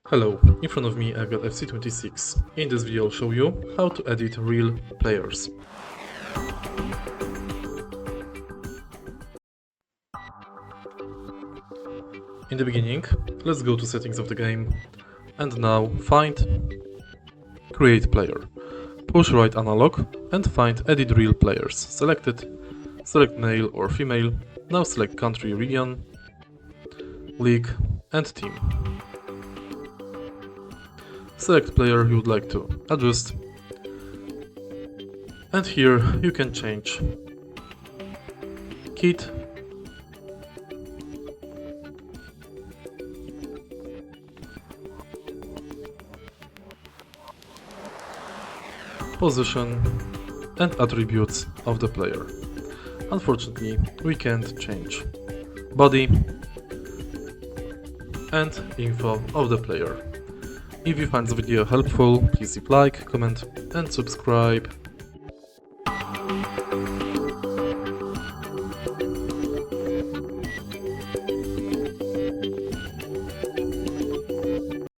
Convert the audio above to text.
Hello, in front of me I've got FC26. In this video I'll show you how to edit real players. In the beginning, let's go to settings of the game and now find create player. Push right analog and find edit real players. Select it, select male or female, now select country, region, league and team. Select player you would like to adjust, and here you can change kit, position and attributes of the player. Unfortunately, we can't change body and info of the player. If you find the video helpful, please leave like, comment and subscribe.